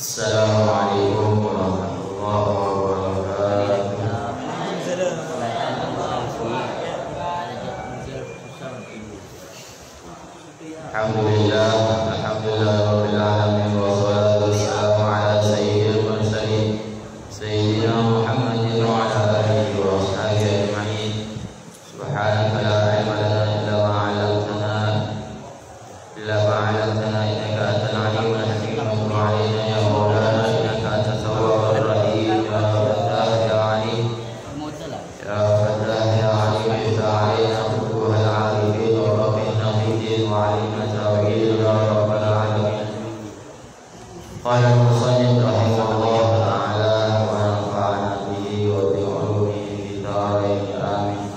Assalamualaikum warahmatullahi wabarakatuh. Alhamdulillah, rabbil alamin, wassalatu wassalamu ala sayyidil mursalin sayyidina Muhammadin wa ala alihi wa ashabihi ajma'in. Subhanaka la ilma lana illa ma 'allamtana innaka antal alimul hakim. Wa tub 'alaina ya maulana innaka antat tawwabur rahim. Ya Fattah ya Alim, ya Fattah ya Alim, iftah 'alaina futuhal 'arifin wa faqihna fid-din wa 'allimna tawhid ya rabbal alamin. Qala al-musannif rahimahullah ta'ala wa nafa'ana bihi wa bi 'ulumihi fid dharain amin.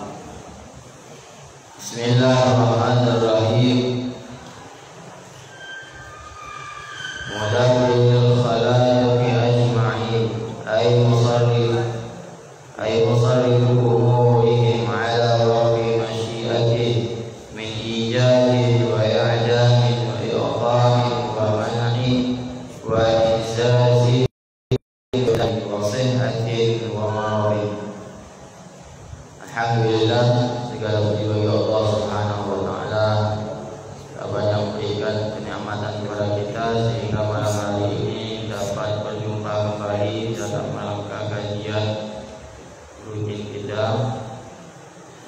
Bismillahirrahmanirrahim. Mudabbiril khalaiqi ajma'in ay musarrifu umurihim ala wafqi masyiatihi min ijadin wa i'damin wa iqamin wa man'in wa izazin wa sihhatin wa maradin. Alhamdulillah, segala puji bagi Allah Subhanahu wa taala yang banyak memberikan kenikmatan kepada kita sehingga malam hari ini dapat berjumpa kembali dalam rangka kajian rutin kita.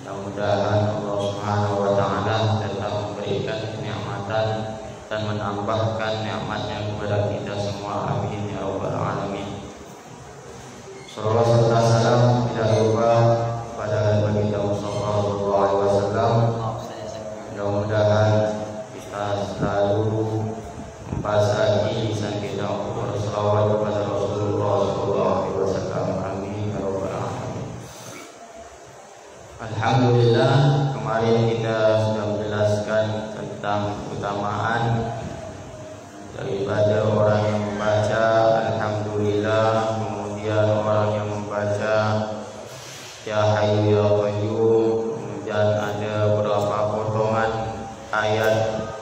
Mudah-mudahan Allah Subhanahu wa taala tetap memberikan kenikmatan dan menambahkan nikmatnya kepada kita semua. Amin ya rabbal alamin. Salawat serta salam tidak lupa pada baginda Mustafa sallallahu alaihi wasallam. Mudah-mudahan kita selalu membasahi lisan kita untuk berselawat kepada Rasulullah sallallahu alaihi wasallam. Amin ya rabbal alamin. Alhamdulillah, kemarin kita sudah menjelaskan tentang keutamaan daripada orang yang membaca alhamdulillah, kemudian orang yang membaca ya hayyu ya qayyum, kemudian ada beberapa potongan ayat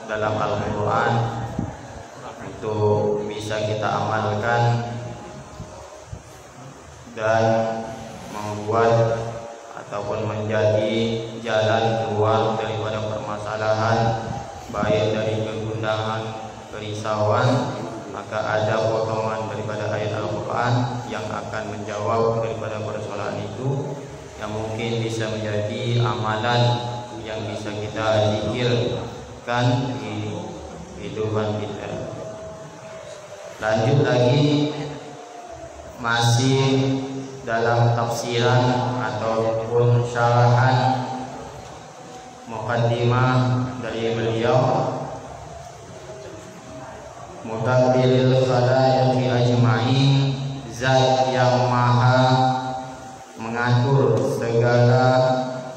dalam Al-Quran untuk bisa kita amalkan dan membuat ataupun menjadi jalan keluar daripada permasalahan, baik dari kegundahan, kerisauan. Maka ada potongan daripada ayat Al-Quran yang akan menjawab daripada persoalan itu, yang mungkin bisa menjadi amalan yang bisa kita zikirkan di kehidupan kita. Lanjut lagi, masih dalam tafsiran ataupun syarahan muqaddimah dari beliau, Mudabbiril khalaiqi ajma'in, zat yang maha mengatur segala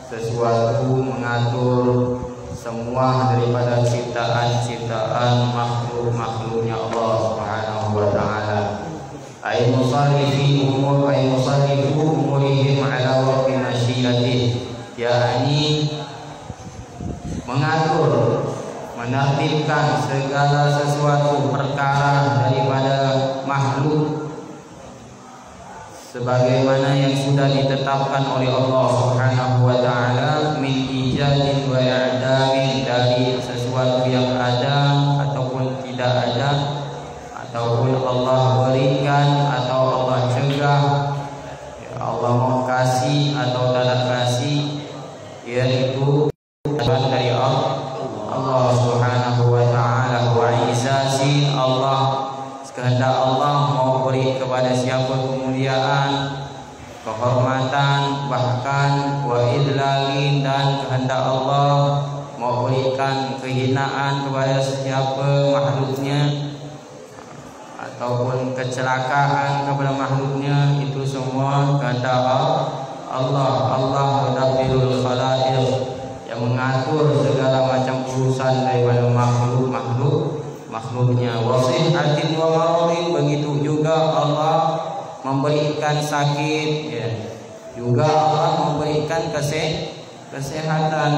sesuatu, mengatur semua daripada ciptaan-ciptaan makhluk-makhluknya Allah Subhanahu wa taala. Ay musarrifu umurihim ala waqti masyiatih, yakni mengatur, menertibkan segala sesuatu perkara daripada makhluk sebagaimana yang sudah ditetapkan oleh Allah Subhanahu wa taala, min ijadin wa i'damin, dari sesuatu yang ada ataupun tidak ada, ataupun Allah berikan atau Allah cegah, ya Allah mau kasih atau tidak kasih, yaitu dari Allah Subhanahu wa taala. Wa izazin, Allah kehendak Allah mau beri kepada siapa kemuliaan, kehormatan, bahkan wa idlalin, dan kehendak Allah mau berikan kehinaan kepada siapa makhluknya ataupun kecelakaan kepada makhluknya. Itu semua kehendak Allah. Allah mudabbirul khalaiq, yang mengatur segala macam urusan daripada makhluk makhluknya. Wasihatin wa maradin, begitu juga Allah memberikan sakit, ya. Juga Allah memberikan kesehatan.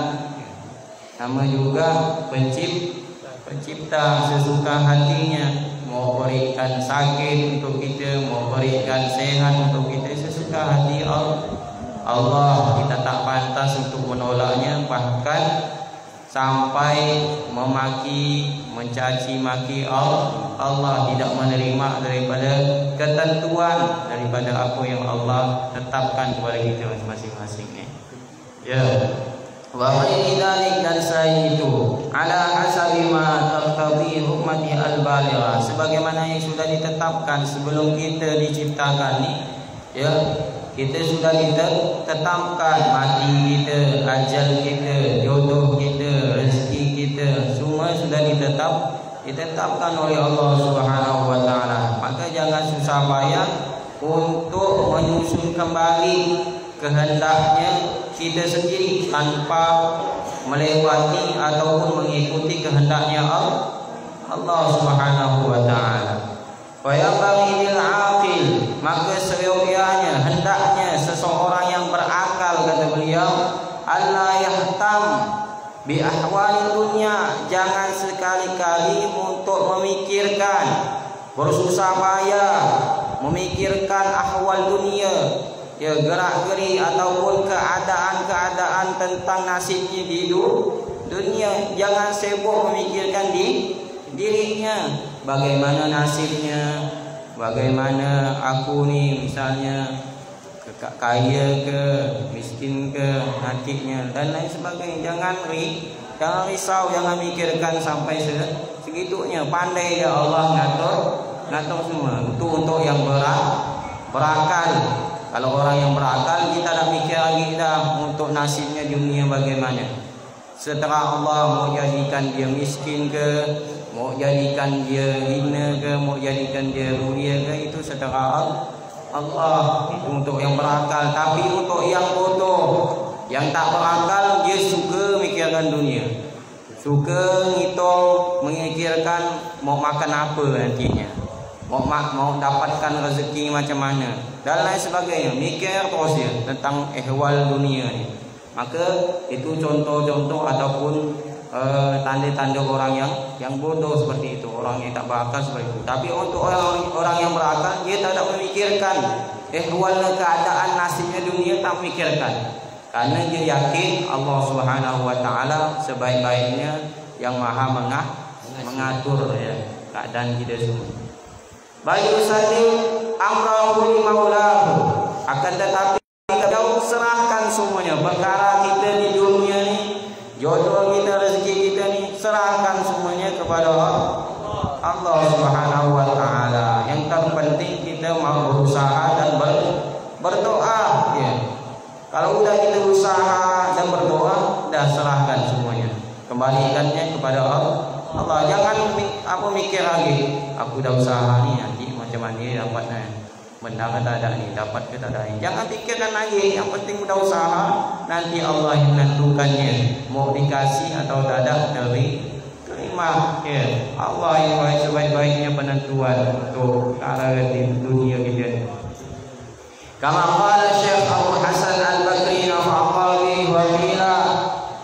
Sama juga pencipta sesuka hatinya, mau berikan sakit untuk kita, mau berikan sehat untuk kita, sesuka hati Allah. Kita tak pantas untuk menolaknya, bahkan sampai memaki, mencaci maki Allah, tidak menerima daripada ketentuan, daripada apa yang Allah tetapkan kepada kita masing-masing. Ya. Wa ghairi dzalik, dan selain itu, ala hasabi ma taqtadi hukmati al-baligha, sebagaimana yang sudah ditetapkan sebelum kita diciptakan ni, ya. Kita sudah ditetapkan mati kita, ajal kita, jodoh kita, rezeki kita, semua sudah ditetapkan oleh Allah Subhanahu wa taala. Maka jangan susah payah untuk menyusun kembali kehendaknya kita sendiri tanpa melewati ataupun mengikuti kehendaknya Allah Subhanahu wa taala. Wa yanbaghi lil aqil, maka seyogyanya, hendaknya seseorang yang berakal, kata beliau, alla yahtam bi ahwal dunya, jangan sekali-kali untuk memikirkan, bersusah payah memikirkan ahwal dunia, ya, gerak-geri ataupun keadaan-keadaan tentang nasibnya di dunia. Jangan sibuk memikirkan dirinya, bagaimana nasibnya, bagaimana aku ni misalnya kaya ke, miskin ke, nantinya dan lain sebagainya. Jangan risau, jangan mikirkan sampai segitunya. Pandai ya Allah ngatur semua. Itu untuk yang berakal. Kalau orang yang berakal, kita tak mikir lagi dah untuk nasibnya dunia bagaimana. Setelah Allah mau jadikan dia miskin ke, mau jadikan dia hina ke, mau jadikan dia mulia ke, itu setelah Allah. Itu untuk yang berakal. Tapi untuk yang bodoh, yang tak berakal, dia suka mikirkan dunia, suka ngitung, memikirkan mau makan apa nantinya, mau dapatkan rezeki macam mana dan lain sebagainya. Mikir terus dia tentang ehwal dunia ni. Maka itu contoh-contoh ataupun tanda-tanda orang yang bodoh seperti itu, orang yang tak berakal seperti itu. Tapi untuk orang yang berakal, dia tak memikirkan ehwal keadaan nasibnya dunia, tak memikirkan, karena dia yakin Allah Subhanahu wa taala sebaik-baiknya yang maha mengatur, ya, keadaan kita semua. Bayu salim amrahu li maulahu, akan tetapi kita serahkan semuanya perkara kita di dunia ni, jodoh kita, rezeki kita ni, serahkan semuanya kepada Allah Subhanahu wa taala. Yang terpenting kita mau berusaha dan berdoa, ya. Kalau udah kita usaha dan berdoa, dah serahkan semuanya, kembalikannya kepada Allah. Jangan mikir lagi, aku dah usaha ni, nanti macam mana dapatnya, benda kata ada ni, dapat ke tak ada ni. Jangan fikirkan lagi, yang penting udah usaha, nanti Allah yang menentukannya, mau dikasih atau tak ada, dari terima, ya. Allah yang sebaik-baiknya penentuan untuk arah di dunia kita. Kama qala Syekh Abu Hasan Al-Bakri nafa'allahu wa qila,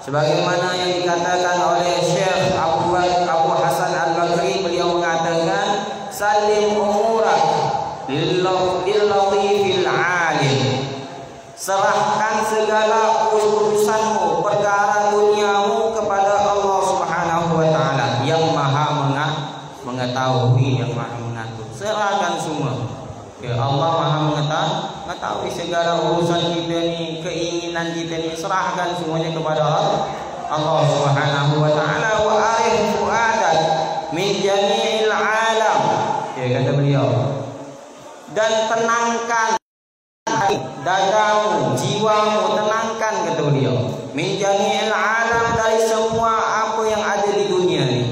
sebagaimana yang dikatakan oleh Syekh Abu Hasan Al-Bakri, beliau mengatakan, salim umurak lillatifil alim, serahkan segala urusanmu, perkara duniamu kepada Allah Subhanahu wa taala yang maha mengetahui, yang maha mengatur. Serahkan semua, ya, Allah maha mengetahui segala urusan kita ni, keinginan kita ni, serahkan semuanya kepada Allah Subhanahu wa taala. Wa arif fuadak min jami'il alam, ya, kata beliau, dan tenangkan dadamu, jiwamu, tenangkan, kata beliau, min jami'il alam, dari semua apa yang ada di dunia ni,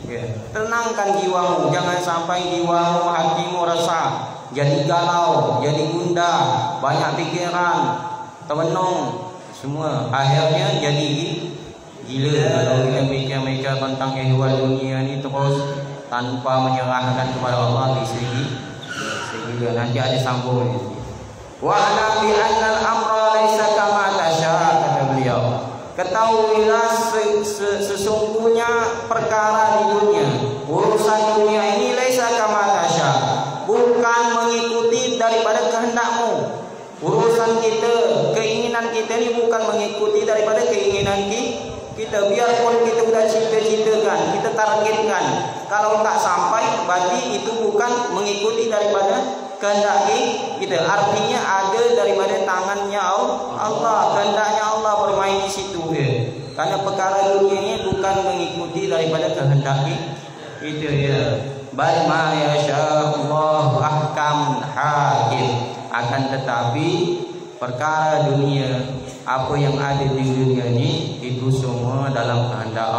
ya. Tenangkan jiwamu, jangan sampai jiwamu, hatimu resah, jadi galau, jadi gundah, banyak pikiran, termenung, semua akhirnya jadi gila. Kalau kita mikir-mikir tentang ehwal dunia ni terus, tanpa menyerahkan kepada Allah di segi nanti ada sambung ini. Wa ala bi annal amra laisa kama tasha, kata beliau. Ketahuilah sesungguhnya perkara di dunia, urusan dunia ini laisa kama tasha, bukan mengikuti daripada kehendakmu. Urusan kita, keinginan kita ni bukan mengikuti daripada keinginan kita. Biarpun kita sudah cita-citakan, kita targetkan, kalau tak sampai berarti itu bukan mengikuti daripada kehendak kita. Artinya ada daripada tangannya Allah, kehendaknya Allah bermain di situ dia. Karena perkara dunia ini bukan mengikuti daripada kehendak kita ya. Bal ma yasha'allahu ahkam hakim. Akan tetapi perkara dunia, apa yang ada di dunia ini, itu semua dalam kehendak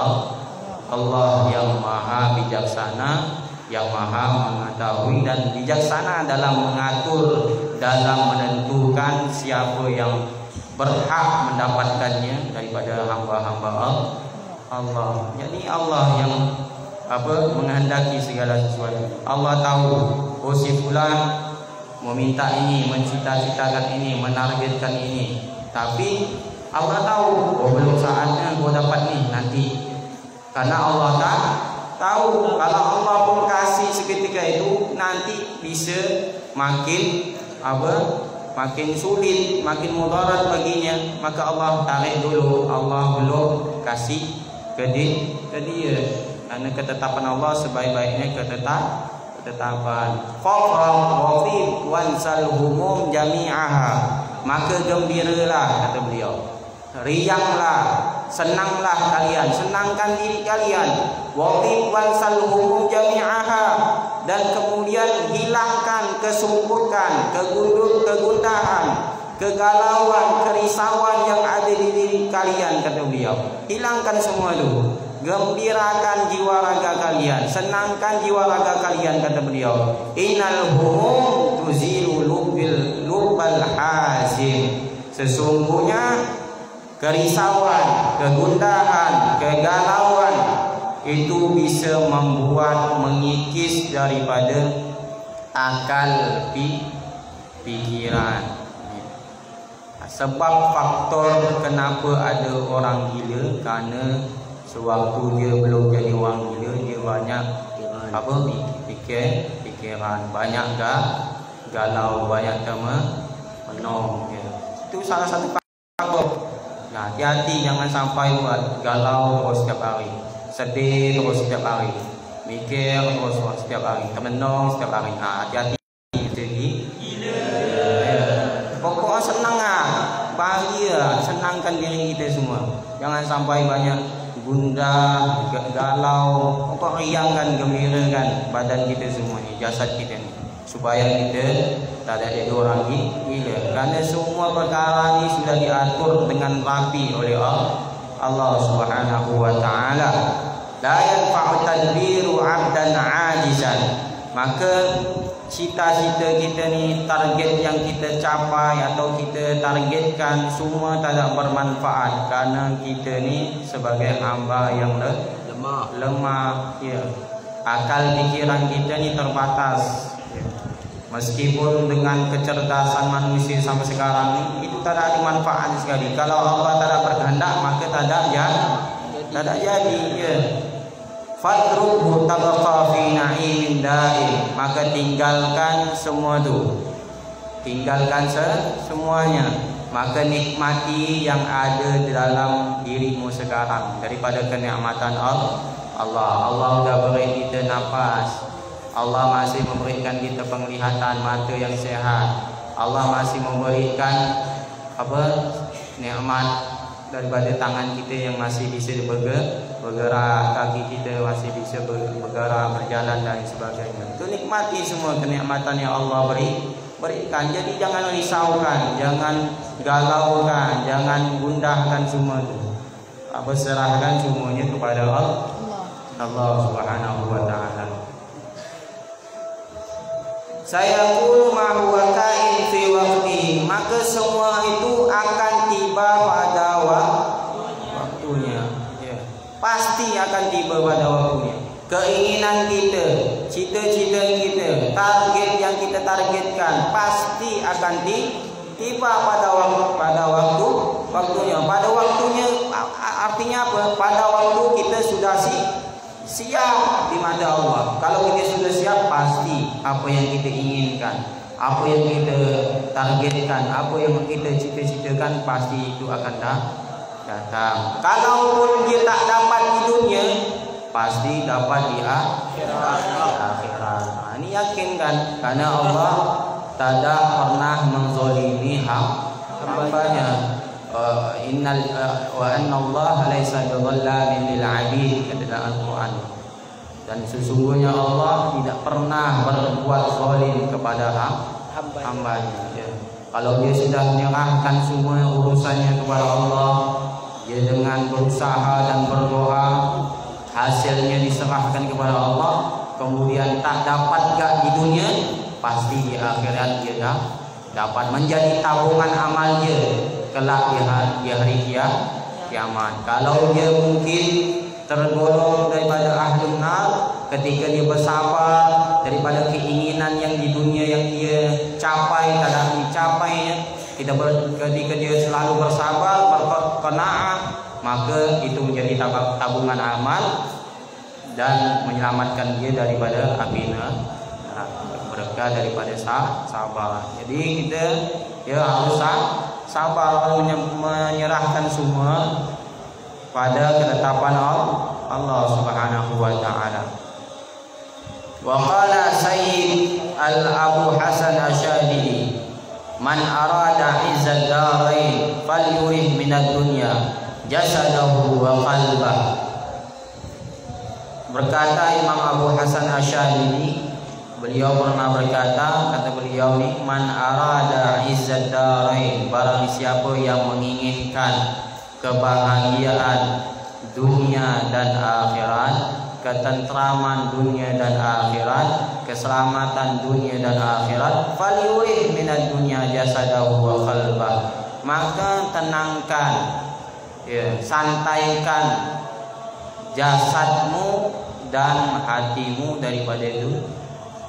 Allah yang maha bijaksana, yang maha mengetahui dan bijaksana dalam mengatur, dalam menentukan siapa yang berhak mendapatkannya daripada hamba-hamba Allah. Jadi Allah yang menghendaki segala sesuatu. Allah tahu, oh si fulan meminta ini, mencita-citakan ini, menargetkan ini. Tapi Allah tahu, oh belum saatnya kau dapat nih nanti. Karena Allah tak tahu, kalau Allah pun kasih seketika itu, nanti bisa makin makin sulit, makin mudarat baginya. Maka Allah tarik dulu, Allah belum kasih ke dia. Karena ketetapan Allah sebaik-baiknya ketetapan. Fafrah wafid wansal humum jami'aha, maka gembiralah, kata beliau, rianglah, senanglah kalian, senangkan diri kalian. Wafid wansal humum jami'aha, dan kemudian hilangkan kesumpukan, kegundahan, kegalauan, kerisauan yang ada di diri kalian, kata beliau. Hilangkan semua itu. Gembirakan jiwa raga kalian, senangkan jiwa raga kalian, kata beliau. Innal humum tuzilu lubal hazim. Sesungguhnya kerisauan, kegundahan, kegalauan itu bisa membuat mengikis daripada akal pikiran. Sebab faktor kenapa ada orang gila, karena sewaktu dia belum jadi orang gila, dia banyak pikiran, banyak galau, banyak menong ya. Itu salah satu faktor. Nah, hati-hati jangan sampai buat galau terus setiap hari, sedih terus setiap hari, mikir terus setiap hari, menong setiap hari. Nah, hati-hati itu gila ya. Pokoknya senang bahagia, senangkan diri kita semua. Jangan sampai banyak gundah, galau, riangkan, gembirakan badan kita semua ni, jasad kita ni, supaya kita tak ada jadi orang gila. Kerana semua perkara ni sudah diatur dengan rapi oleh Allah Subhanahu wa taala. La yanfa'u tadbiru 'abdan 'ajizan. Maka cita-cita kita ni, target yang kita capai atau kita targetkan, semua tak ada bermanfaat karena kita ni sebagai hamba yang lemah ya. Akal pikiran kita ni terbatas ya. Meskipun dengan kecerdasan manusia sampai sekarang ni, itu tak ada manfaat sekali. Kalau Allah tak ada berkehendak, maka tak ada jadi ya. Fatruhu tabqa fi na'imin da'im, maka tinggalkan semua tu, tinggalkan semuanya, maka nikmati yang ada di dalam dirimu sekarang daripada kenikmatan Allah. Allah sudah beri kita nafas, Allah masih memberikan kita penglihatan mata yang sehat, Allah masih memberikan nikmat daripada tangan kita yang masih bisa bergerak, kaki kita masih bisa bergerak, berjalan dan sebagainya. Itu nikmati semua kenikmatan yang Allah berikan. Jadi jangan risaukan, jangan galaukan, jangan gundahkan semua itu. Serahkan semuanya kepada Allah Subhanahu wa taala. Saya qul ma huwa kain fi waqtihi, maka semua itu akan tiba pada waktunya ya. Pasti akan tiba pada waktunya. keinginan kita, cita-cita kita, target yang kita targetkan pasti akan tiba pada waktunya. Pada waktunya artinya apa? Pada waktu kita sudah siap di mata Allah. Kalau kita sudah siap, pasti apa yang kita inginkan, apa yang kita targetkan, apa yang kita cita-citakan, pasti itu akan datang. Kalaupun dia tak dapat di dunia, pasti dapat di akhirat. Ini yakin kan? Karena Allah tidak pernah menzalimi hambanya. Innal wa anna Allah laisa bidhallamin lil 'abid, kata dalam Al-Qur'an. Dan sesungguhnya Allah tidak pernah berbuat zalim kepada hambanya. Ya. Kalau dia sudah menyerahkan semua urusannya kepada Allah, dia dengan berusaha dan berdoa, hasilnya diserahkan kepada Allah, kemudian tak dapat gak di dunia, pasti di akhirat dia dapat menjadi tabungan amal dia kelak di hari kiamat. Kalau dia mungkin tergolong daripada ahlun nar, ketika dia bersabar daripada keinginan yang di dunia yang dia capai tidak dicapainya, ketika dia selalu bersabar, berqanaah, maka itu menjadi tabungan amal dan menyelamatkan dia daripada api berkah daripada sabar. Jadi kita harus sabar, menyerahkan semua pada ketetapan Allah Subhanahu wa taala. Wa qala Sayyid Al-Abu Hasan Asyadili, man arada izzad darain falyurih minad dunya jasadahu wa qalbah. Berkata Imam Abu Hasan Asyadili, beliau pernah berkata, kata beliau ni, man arada izzad darain, barang siapa yang menginginkan kebahagiaan dunia dan akhirat, ketentraman dunia dan akhirat, keselamatan dunia dan akhirat, falyurih minad dunya jasadahu wa qalbah, maka tenangkan, santaikan jasadmu dan hatimu daripada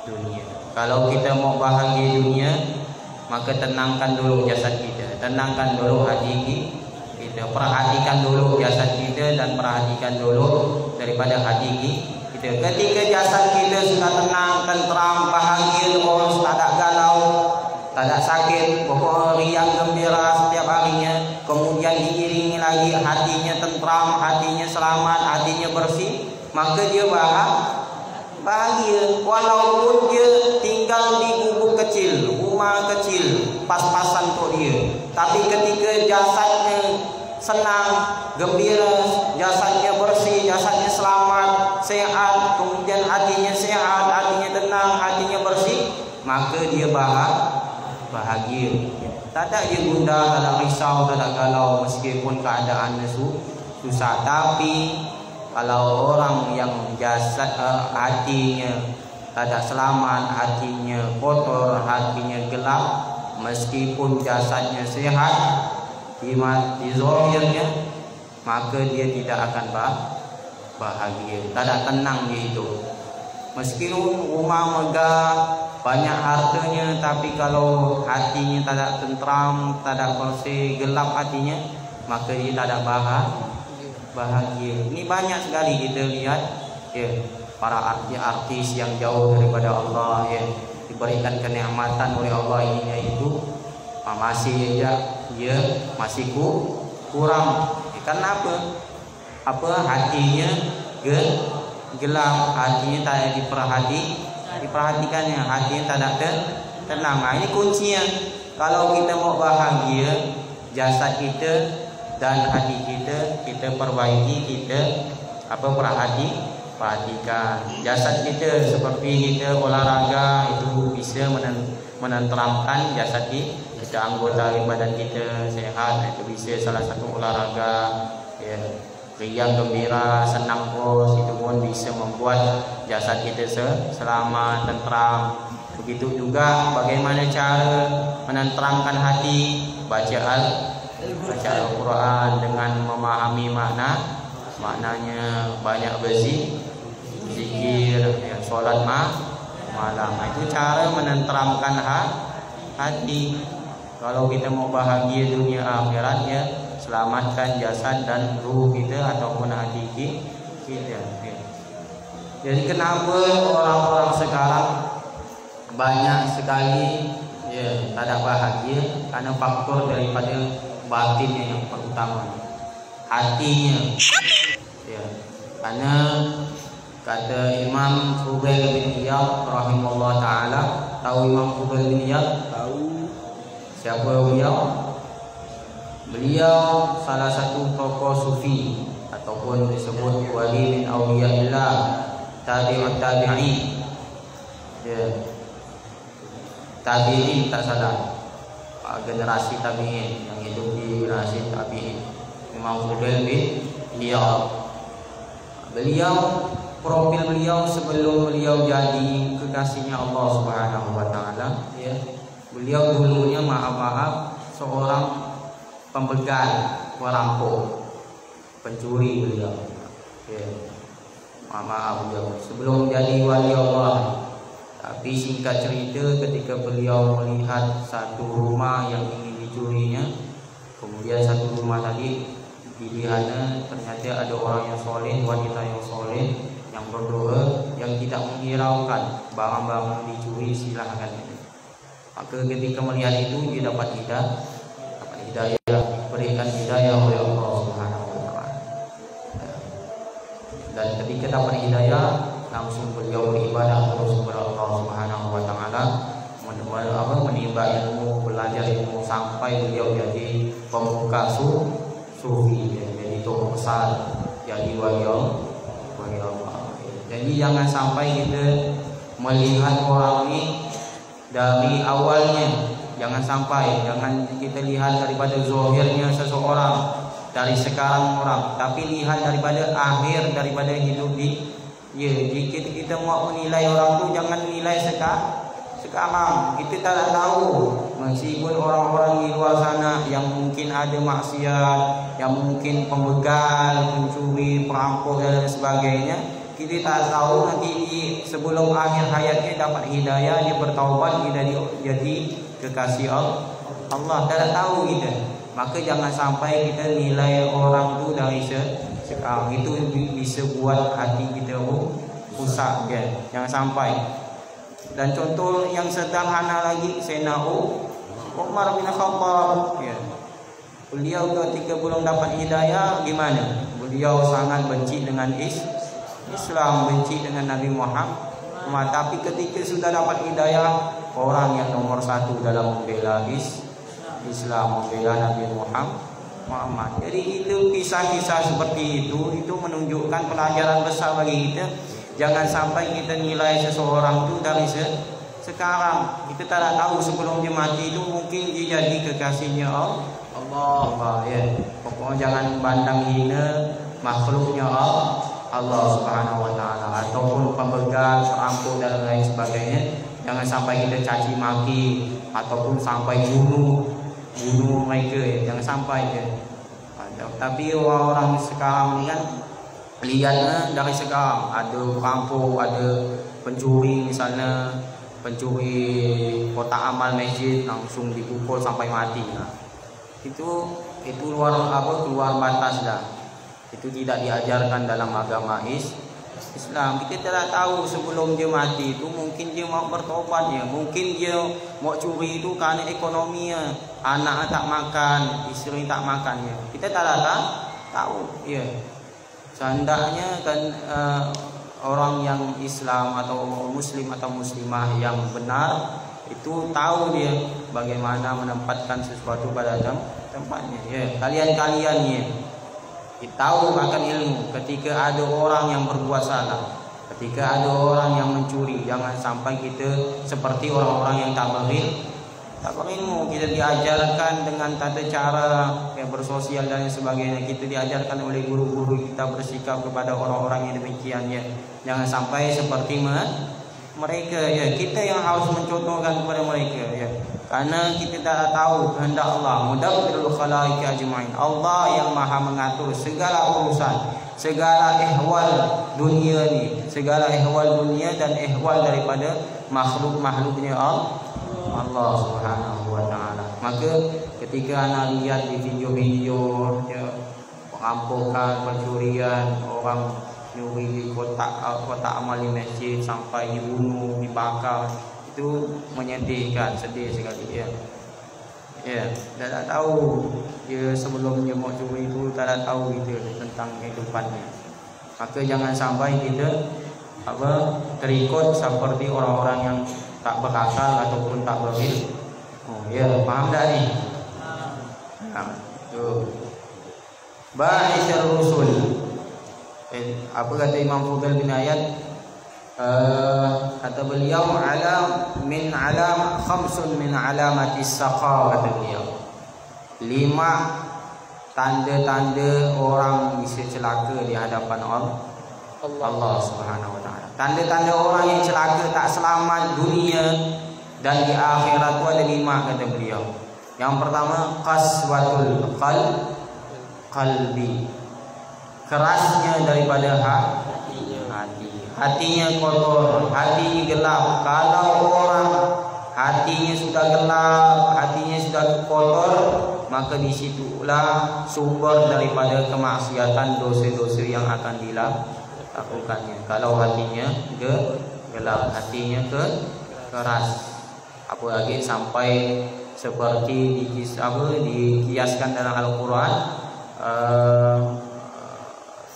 dunia. Kalau kita mau bahagia dunia, maka tenangkan dulu jasad kita, tenangkan dulu hati kita, perhatikan dulu jasad kita dan perhatikan dulu daripada hati kita. Ketika jasad kita sudah tenang, tentram, bahagia, terus tak ada galau, tak ada sakit, pokok riang gembira setiap harinya, kemudian diiringi lagi hatinya tentram, hatinya selamat, hatinya bersih, maka dia bahagia. Walaupun dia tinggal di gubuk kecil, rumah kecil, pas-pasan untuk dia, tapi ketika jasadnya senang, gembira, jasadnya bersih, jasadnya selamat, sehat, kemudian hatinya sehat, hatinya tenang, hatinya bersih, maka dia bahagia. Tak ada dia gundah, tak ada risau, tak ada galau, meskipun keadaannya susah. Tapi kalau orang yang jasad hatinya tidak selamat, hatinya kotor, hatinya gelap, meskipun jasadnya sehat di zahirnya, maka dia tidak akan bahagia, tidak tenang dia itu. Meskipun rumah megah, banyak hartanya, tapi kalau hatinya tidak tentram, tidak bersih, gelap hatinya, maka dia tidak bahagia. Ini banyak sekali kita lihat, para artis yang jauh daripada Allah, diberikan kenikmatan oleh Allah ini, yaitu masih dia masih kurang. Karena apa? Hatinya gelap, hatinya tak diperhatikannya, hatinya tak ada tenang. Ini kuncinya. Kalau kita mau bahagia, jasad kita dan hati kita perbaiki, kita perhatikan. Jasad kita seperti kita olahraga, itu bisa menenteramkan jasad kita, anggota badan kita sehat, itu bisa salah satu olahraga. Riang gembira, senang terus, itu pun bisa membuat jasad kita selamat, tentram. Begitu juga bagaimana cara menenteramkan hati, baca Al-Quran dengan memahami maknanya, banyak zikir, ya, sholat malam. Itu cara menenteramkan hati. Kalau kita mau bahagia dunia akhirat, ya selamatkan jasad dan ruh kita ataupun hati kita. Ya. Jadi kenapa orang-orang sekarang banyak sekali ya tak ada bahagia? Karena faktor daripada batinnya yang pertama, hatinya. Ya. Karena kata Imam Fudail bin Iyad rahimahullah taala, tahu Imam Fudail bin Iyad? Tahu. Siapa beliau? Beliau salah satu tokoh sufi ataupun disebut wali min auliyaillah, tabi'ut tabi'in. Ya. Tabi'in tak salah. Generasi tabi'in yang hidup di generasi tabi'in. Imam Fudail bin Iyad. Beliau, profil beliau sebelum beliau jadi kekasihnya Allah Subhanahu wa taala, ya. Beliau dulunya maaf seorang pembegal, perampok, pencuri beliau. Ya. Maaf beliau sebelum jadi wali Allah. Tapi singkat cerita, ketika beliau melihat satu rumah yang ingin dicurinya, kemudian satu rumah tadi pilihannya ternyata ada orang yang soleh, wanita yang soleh, yang berdoa, yang tidak menghiraukan barang-barang yang dicuri silahkan. Maka ketika melihat itu dia dapat hidayah, berikan hidayah oleh Allah Subhanahu wa taala. Dan ketika dapat hidayah, langsung beliau beribadah terus kepada Allah Subhanahu wa taala, menimba ilmu, belajar ilmu sampai beliau jadi pemuka sufi, jadi tokoh besar, jadi wali Allah. Jadi jangan sampai kita melihat orang ini dari awalnya, jangan kita lihat daripada zahirnya seseorang, dari sekarang orang, tapi lihat daripada akhir daripada hidup jika kita mau menilai orang tu, jangan nilai sekarang. Kita tak tahu, meskipun orang-orang di luar sana yang mungkin ada maksiat, yang mungkin pembegal, pencuri, perampok dan sebagainya, kita tak tahu nanti sebelum akhir hayatnya dapat hidayah, dia bertaubat, dia jadi kekasih Allah. Tak tahu kita. Maka jangan sampai kita nilai orang tu dari sekarang. Itu bisa buat hati kita rusak, kan? Jangan sampai. Dan contoh yang sederhana lagi, Sayyidina Umar bin Khattab, ya. Beliau ketika belum dapat hidayah gimana? Beliau sangat benci dengan Islam, benci dengan Nabi Muhammad. Tapi ketika sudah dapat hidayah, orang yang nomor satu dalam membela Islam, membela Nabi Muhammad. Jadi itu kisah-kisah seperti itu menunjukkan pelajaran besar bagi kita. Jangan sampai kita nilai seseorang itu dari sekarang. Kita tak tahu sebelum dia mati itu mungkin dia jadi kekasihnya Allah. Ya. Pokoknya jangan pandang hina makhluknya Allah Subhanahu wa taala, ataupun pembegal, perampok dan lain sebagainya. Jangan sampai kita caci maki ataupun sampai bunuh mereka, ya. Jangan sampai, ya. Tapi orang-orang sekarang ini kan lihatnya dari sekarang, ada perampok, ada pencuri, misalnya pencuri kotak amal masjid langsung dipukul sampai mati. Nah, itu keluar batas dah. Itu tidak diajarkan dalam agama Islam. Kita tidak tahu sebelum dia mati itu mungkin dia mau bertobat, ya. Mungkin dia mau curi itu karena ekonominya, anak tak makan, istri tak makan, ya. Kita tak tahu, ya. Seandainya kan orang yang Islam atau Muslim atau Muslimah yang benar itu tahu dia bagaimana menempatkan sesuatu pada tempatnya, ya. Kalian ya, kita tahu akan ilmu. Ketika ada orang yang berbuat salah, ketika ada orang yang mencuri, jangan sampai kita seperti orang-orang yang tak berilmu. Kita diajarkan dengan tata cara yang bersosial dan sebagainya. Kita diajarkan oleh guru-guru kita bersikap kepada orang-orang yang demikian, ya. Jangan sampai seperti mereka ya. Kita yang harus mencontohkan kepada mereka ya. Karena kita tak tahu kehendak Allah, mudabbirul khalaiqi ajmain. Allah yang Maha mengatur segala urusan, segala ihwal dunia ni, segala ihwal dunia dan ihwal daripada makhluk-makhluknya Allah Subhanahu wa taala. Maka ketika anak lihat di video-video ya, perampokan, pencurian, orang nyuri di kotak amal di masjid sampai dibunuh, dibakar, itu menyedihkan, sedih sekali ya. Ya, tak tahu dia sebelum dia mau curi itu tak tahu kita tentang kehidupannya. Maka jangan sampai kita terikut seperti orang-orang yang tak berakal ataupun tak berilmu. Oh ya, faham tak ni? Ba'isar rusul. Apa kata Imam Fudail bin Ayat? Kata beliau khamsun min alamatis saqa, kata beliau. 5 tanda-tanda orang bisa celaka di hadapan Allah Subhanahu wa taala. Tanda-tanda orang yang celaka tak selamat dunia dan di akhirat itu ada 5, kata beliau. Yang pertama, qaswatul qalbi. Kerasnya daripada hati. Hatinya kotor, hatinya gelap. Kalau orang hatinya sudah gelap, hatinya sudah kotor, maka disitulah sumber daripada kemaksiatan, dosa-dosa yang akan dilakukannya. Kalau hatinya gelap, hatinya keras, apalagi sampai seperti dikiaskan dalam Al-Quran,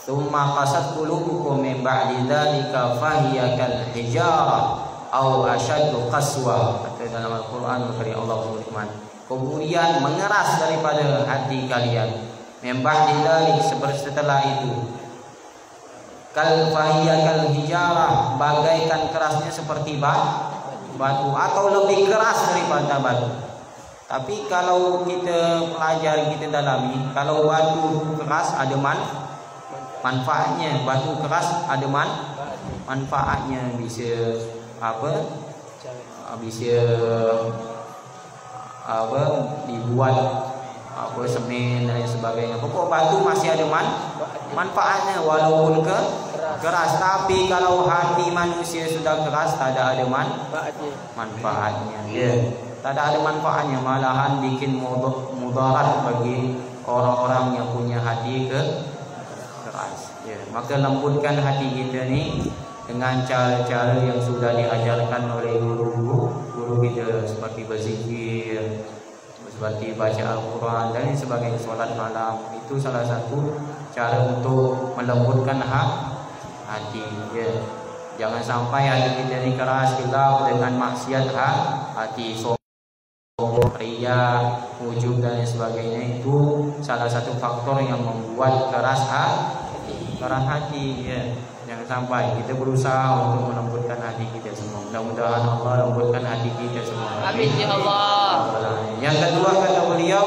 summa qasat qulubukum min ba'di dzalika fahiya kal hijarah aw ashaddu qaswa, kata dalam Al-Quran karya Allah berfirman, kemudian mengeras daripada hati kalian, min ba'di dzalik, setelah itu, kal fahiya kal hijarah, bagaikan kerasnya seperti batu atau lebih keras daripada batu. Tapi kalau kita pelajari, kita dalami, kalau batu keras ada manfaatnya, batu keras ada manfaatnya, bisa dibuat semen dan sebagainya. Pokok batu masih ada manfaatnya walaupun keras. Tapi kalau hati manusia sudah keras, tak ada manfaatnya. Ya, tak ada manfaatnya, malahan bikin mudarat bagi orang-orang yang punya hati keras. Ya, maka lembutkan hati kita ni dengan cara-cara yang sudah diajarkan oleh guru kita, seperti berzikir, seperti baca Al-Quran dan sebagainya, solat malam. Itu salah satu cara untuk melembutkan hati. Ya, jangan sampai hati kita ni keras, gelap dengan maksiat hati, sombong, riya, ujub dan sebagainya. Itu salah satu faktor yang membuat keras hati. Ya, jangan sampai. Kita berusaha untuk melembutkan hati kita semua. Mudah-mudahan Allah lembutkan hati kita semua. Amin ya Allah. Yang kedua, kata beliau,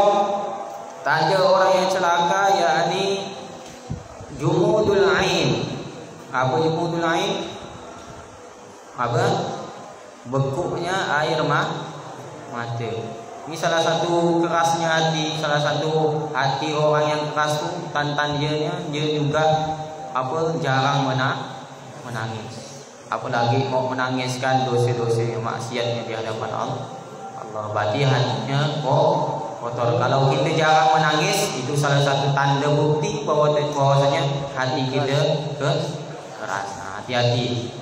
tanda orang yang celaka yakni jumudul ain. Apa jumudul ain? Apa? Bekuknya air mata. Ini salah satu kerasnya hati, salah satu hati orang yang keras tu, tanda-tandanya dia juga jarang menangis. Apalagi mau menangiskan dosa-dosa maksiatnya di hadapan Allah. Berarti hatinya kotor. Kalau kita jarang menangis, itu salah satu tanda bukti bahwasanya hati kita keras. Nah, hati-hati.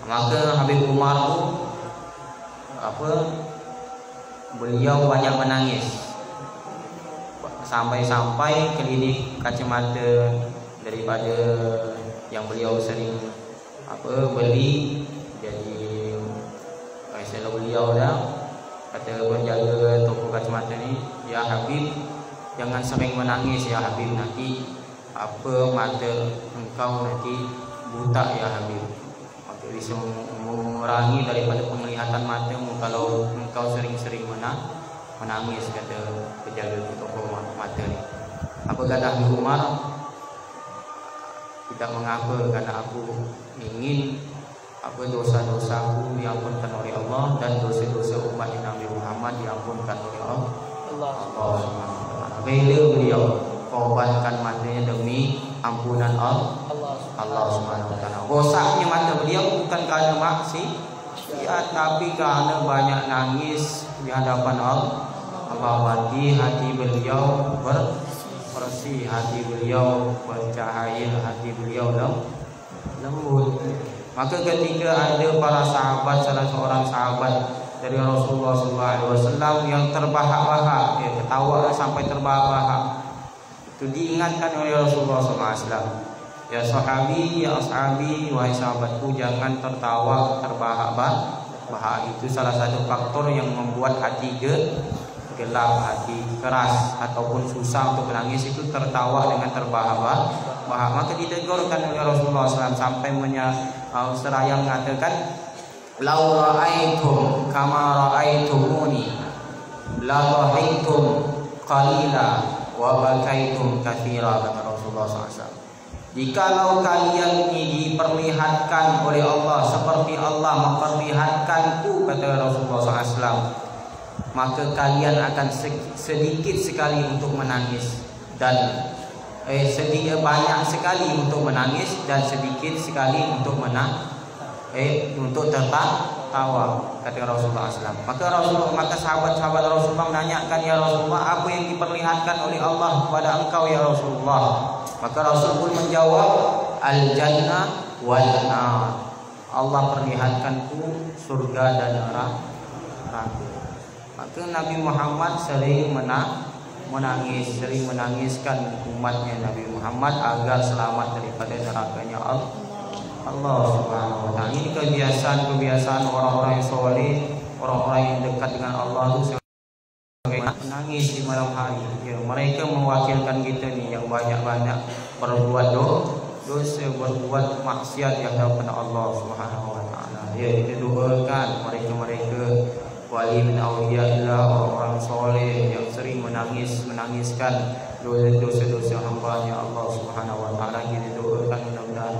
Maka Habib Umar tu beliau banyak menangis, sampai-sampai klinik kacamata daripada yang beliau sering beli. Jadi istilah beliau dah kata penjaga toko kacamata ni, ya Habib, jangan sering menangis ya Habib, nanti mata engkau nanti buta ya Habib. Maka bisa mengurangi daripada penglihatan matamu kalau engkau sering-sering menangis, kata penjaga toko mata ni. Apa kata Habib Umar? Tidak mengapa, karena aku ingin apa dosa-dosaku diampunkan oleh Allah dan dosa-dosa umat Nabi Muhammad diampunkan oleh Allah Subhanahu wa taala. Bila beliau korbankan matanya demi ampunan Allah Subhanahu wa taala. Rosaknya mata beliau bukan kerana maksiat, tapi kerana banyak nangis di hadapan Allah. Hati beliau bersih, hati beliau bercahaya, hati beliau lembut. Maka ketika ada para sahabat, salah seorang sahabat dari Rasulullah SAW yang terbahak-bahak, ketawa sampai terbahak-bahak, itu diingatkan oleh Rasulullah SAW. Ya sahabi, ya ashabi, wahai sahabatku, jangan tertawa terbahak-bahak. Itu salah satu faktor yang membuat hati gelap, hati keras ataupun susah untuk menangis, itu tertawa dengan terbahak-bahak. Maka ditegurkan oleh Rasulullah SAW sampai seraya mengatakan, "Lau ra'aitum kama ra'aitumuni la dhahiktum qalila wa bakaitum katsira," kata Rasulullah SAW. Jikalau kalian ini diperlihatkan oleh Allah seperti Allah memperlihatkanku, kata Rasulullah SAW, maka kalian akan sedikit sekali untuk menangis dan banyak sekali untuk menangis dan sedikit sekali untuk untuk tertawa, kata Rasulullah SAW. Maka sahabat-sahabat Rasulullah menanyakan, "Ya Rasulullah, apa yang diperlihatkan oleh Allah kepada engkau ya Rasulullah?" Maka Rasul pun menjawab, "Al-jannah wal nar." Allah perlihatkanku surga dan neraka. Maka Nabi Muhammad sering menangis, sering menangiskan umatnya Nabi Muhammad agar selamat daripada nerakanya Allah Subhanahu wa taala. Ini kebiasaan orang-orang yang soleh, orang-orang yang dekat dengan Allah itu menangis di malam hari. Ya, mereka mewakilkan kita ni yang banyak-banyak berbuat dosa, berbuat maksiat yang hadapan Allah Subhanahu wa taala. Ya, kita doakan mereka-mereka wali min awliyaillah, orang-orang soleh yang sering menangiskan dosa-dosa hamba-Nya Allah Subhanahu wa taala. Kita doakan mudah-mudahan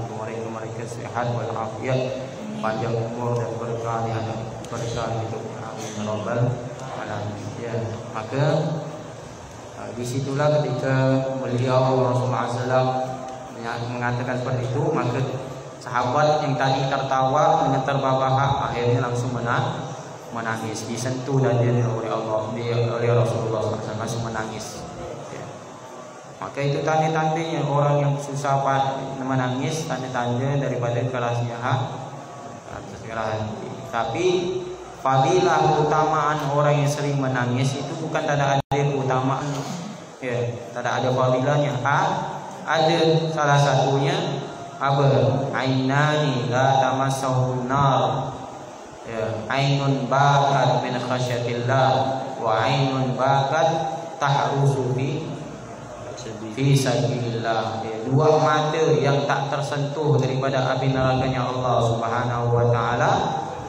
mereka sehat wal afiat, panjang umur dan berkah di hidup. Amin rabbal alamin. Ya, maka disitulah ketika beliau Rasulullah SAW mengatakan seperti itu, maka sahabat yang tadi tertawa dengan terbahak akhirnya langsung menangis, disentuh dan dia oleh Allah, oleh Rasulullah SAW langsung menangis. Ya. Maka itu tanda-tandanya orang yang susah menangis, tanda-tanda daripada kerasnya hati. Tapi fadilah keutamaan orang yang sering menangis itu bukan tak ada keutamaan, ya, tak ada fadilahnya. Ada salah satunya apa? Ainani la tamassahun nar. Ya, ainun bakat min khasyatillah wa ainun bakat tahrusu fi sabilillah. Ya, dua mata yang tak tersentuh daripada api nerakanya Allah Subhanahu wa taala.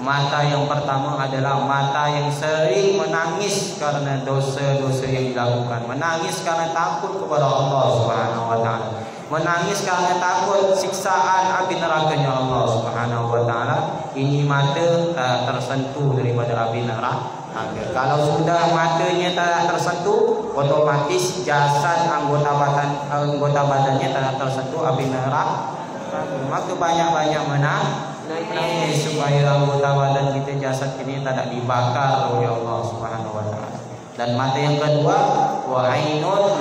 Mata yang pertama adalah mata yang sering menangis karena dosa-dosa yang dilakukan, menangis karena takut kepada Allah Subhanahu wa taala, menangis karena takut siksaan api nerakanya Allah Subhanahu wa taala. Ini mata tersentuh daripada api neraka. Kalau sudah matanya tak tersentuh, otomatis jasad anggota badannya tak tersentuh api neraka. Maka banyak-banyak menangis supaya anggota badan kita, jasad ini tidak dibakar oleh Allah Subhanahu wa taala. Dan mata yang kedua, wa ainun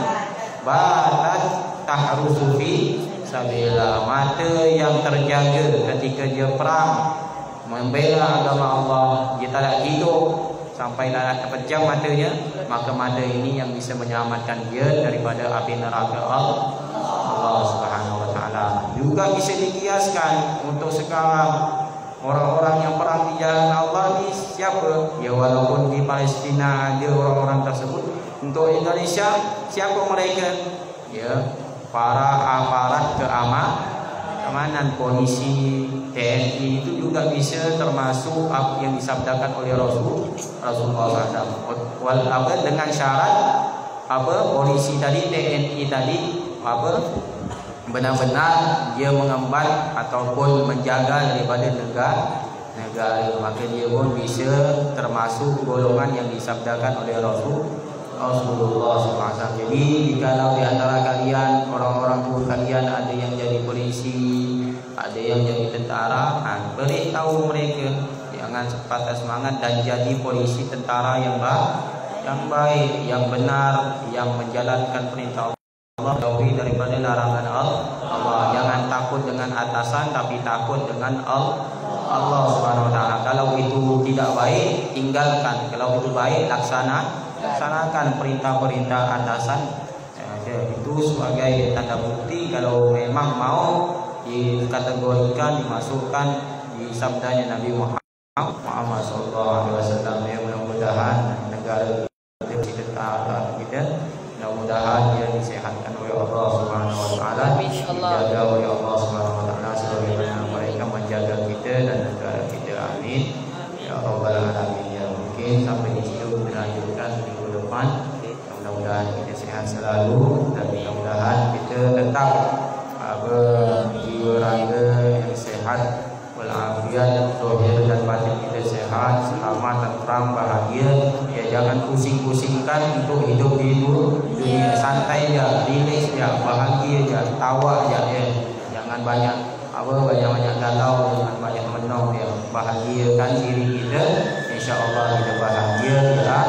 batat tahrusu fi sabilillah, mata yang terjaga ketika dia perang membela agama Allah, dia tidak hidup sampai dah terpejam matanya, maka mata ini yang bisa menyelamatkan dia daripada api neraka Allah Subhanahu wa taala. Juga bisa dikiaskan untuk sekarang orang-orang yang perang di jalan Allah ni siapa? Ya, walaupun di Palestina ada orang-orang tersebut, untuk Indonesia siapa mereka? Ya, para aparat keamanan, polisi, TNI itu juga bisa termasuk apa yang disabdakan oleh Rasulullah SAW. Dengan syarat apa? Polisi tadi, TNI tadi apa? benar-benar dia mengemban ataupun menjaga daripada negara, maka dia pun bisa termasuk golongan yang disabdakan oleh Rasulullah SAW. Jadi jikalau di antara kalian, orang-orang tua kalian ada yang jadi polisi, ada yang jadi tentara, beritahu mereka jangan patah semangat dan jadi polisi tentara yang baik, yang benar, yang menjalankan perintah Allah, jauhi daripada larangan Allah. Jangan takut dengan atasan, tapi takut dengan Allah Subhanahu Wa Taala. Kalau itu tidak baik, tinggalkan. Kalau itu baik, laksanakan perintah-perintah atasan. Itu sebagai tanda bukti kalau memang mau dikategorikan, dimasukkan di sabdanya Nabi Muhammad SAW. Mudah-mudahan negara kita mudah-mudahan dia disehatkan oleh Allah Subhanahu Wa Taala, dijaga oleh Allah Subhanahu Wa Taala sebagaimana mereka menjaga kita dan negara kita. Amin ya rabbal alamin. Ya, mungkin sampai di situ kita lanjutkan minggu depan. Mudah-mudahan kita sehat selalu dan mudah-mudahan kita tetap jiwa raga yang sehat, walafiat zahir dan batin kita sehat, selamat, tenteram, bahagia. Ya, jangan pusing-pusingkan untuk hidup di dunia. Santai aja, relax aja, bahagia aja, tawa aja ya. Jangan banyak galau, jangan banyak menong ya. Bahagiakan diri kita, insya Allah kita bahagia, kita